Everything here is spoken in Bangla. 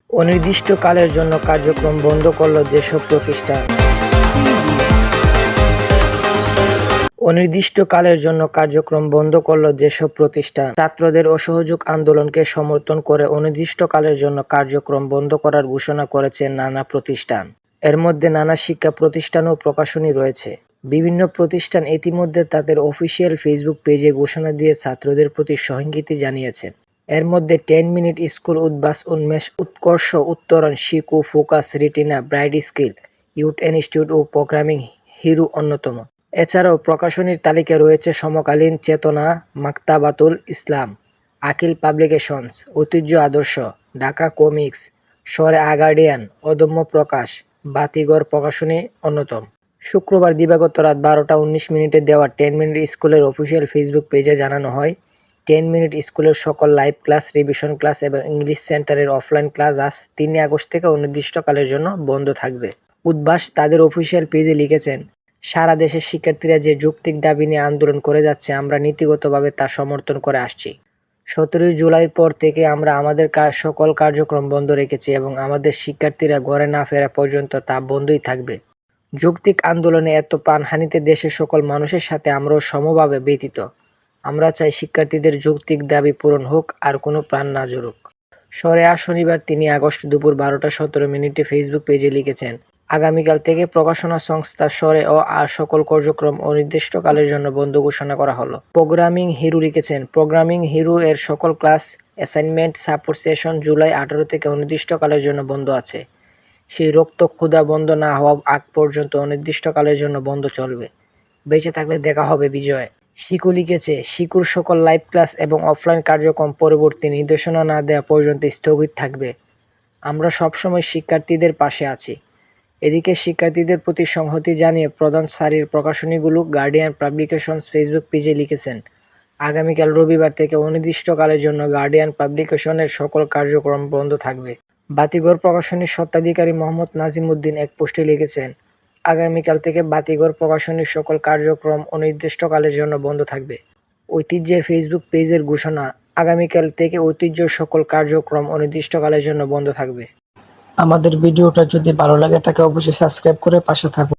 অনির্দিষ্টকালের জন্য কার্যক্রম বন্ধ করল যেসব প্রতিষ্ঠান। অনির্দিষ্টকালের জন্য কার্যক্রম বন্ধ করল যেসব প্রতিষ্ঠান ছাত্রদের অসহযোগ আন্দোলনকে সমর্থন করে অনির্দিষ্টকালের জন্য কার্যক্রম বন্ধ করার ঘোষণা করেছে নানা প্রতিষ্ঠান। এর মধ্যে নানা শিক্ষা প্রতিষ্ঠান ও প্রকাশনী রয়েছে। বিভিন্ন প্রতিষ্ঠান ইতিমধ্যে তাদের অফিসিয়াল ফেসবুক পেজে ঘোষণা দিয়ে ছাত্রদের প্রতি সহানুভূতি জানিয়েছেন। এর মধ্যে 10 মিনিট স্কুল, উদ্ভাস, উন্মেষ, উৎকর্ষ, উত্তরণ, শিকু, Focus, Retina, Bright Skill, Youth Institute ও প্রোগ্রামিং হিরো অন্যতম। এছাড়াও প্রকাশনীর তালিকায় রয়েছে সমকালীন চেতনা, মাকতাবাতুল ইসলাম, আকিল পাবলিকেশনস, ঐতিহ্য আদর্শ, ঢাকা কমিক্স, শরে গার্ডিয়ান, অদম্য প্রকাশ, বাতিঘর প্রকাশনী অন্যতম। শুক্রবার দিবাগত রাত 12টা 19 মিনিটে দেওয়া 10 মিনিট স্কুলের অফিসিয়াল ফেসবুক পেজে জানানো হয়, 10 মিনিট স্কুলের সকল লাইভ ক্লাস, রিভিশন ক্লাস এবং ইংলিশ সেন্টারের অফলাইন ক্লাস আজ 3 আগস্ট থেকে অনির্দিষ্টকালের জন্য বন্ধ থাকবে। উদ্ভাস তাদের অফিসিয়াল পেজে লিখেছেন, সারা দেশের শিক্ষার্থীরা যে যৌক্তিক দাবি নিয়ে আন্দোলন করে যাচ্ছে, আমরা নীতিগতভাবে তা সমর্থন করে আসছি। 17 জুলাইয়ের পর থেকে আমরা আমাদের সকল কার্যক্রম বন্ধ রেখেছি এবং আমাদের শিক্ষার্থীরা ঘরে না ফেরা পর্যন্ত তা বন্ধই থাকবে। যৌক্তিক আন্দোলনে এত প্রাণহানিতে দেশের সকল মানুষের সাথে আমরাও সমভাবে ব্যথিত। আমরা চাই শিক্ষার্থীদের যৌক্তিক দাবি পূরণ হোক, আর কোনো প্রাণ না ঝরুক। শনিবার 3 আগস্ট দুপুর 12টা 17 মিনিটে ফেসবুক পেজে লিখেছেন, আগামীকাল থেকে প্রকাশনা সংস্থা শরে ও আর সকল কার্যক্রম অনির্দিষ্টকালের জন্য বন্ধ ঘোষণা করা হলো। প্রোগ্রামিং হিরো লিখেছেন, প্রোগ্রামিং হিরো এর সকল class, assignment, support session July 18 থেকে অনির্দিষ্টকালের জন্য বন্ধ আছে। সেই রক্ত ক্ষুধা বন্ধ না হওয়া আগ পর্যন্ত অনির্দিষ্টকালের জন্য বন্ধ চলবে। বেঁচে থাকলে দেখা হবে বিজয়। শিকু লিখেছে, শিকুর সকল লাইভ ক্লাস এবং অফলাইন কার্যক্রম পরবর্তী নির্দেশনা না দেওয়া পর্যন্ত স্থগিত থাকবে। আমরা সবসময় শিক্ষার্থীদের পাশে আছি। এদিকে শিক্ষার্থীদের প্রতি সংহতি জানিয়ে প্রধান সারির প্রকাশনীগুলো গার্ডিয়ান পাবলিকেশনস ফেসবুক পেজে লিখেছেন, আগামীকাল রবিবার থেকে অনির্দিষ্টকালের জন্য গার্ডিয়ান পাবলিকেশনের সকল কার্যক্রম বন্ধ থাকবে। বাতিঘর প্রকাশনীর স্বত্বাধিকারী মোহাম্মদ নাজিম উদ্দিন এক পোস্টে লিখেছেন, আগামীকাল থেকে বাতিঘর প্রকাশনীর সকল কার্যক্রম অনির্দিষ্টকালের জন্য বন্ধ থাকবে। ঐতিহ্যের ফেসবুক পেজের ঘোষণা, আগামীকাল থেকে ঐতিহ্যের সকল কার্যক্রম অনির্দিষ্টকালের জন্য বন্ধ থাকবে। আমাদের ভিডিওটা যদি ভালো লাগে থাকে অবশ্যই সাবস্ক্রাইব করে পাশে থাকুন।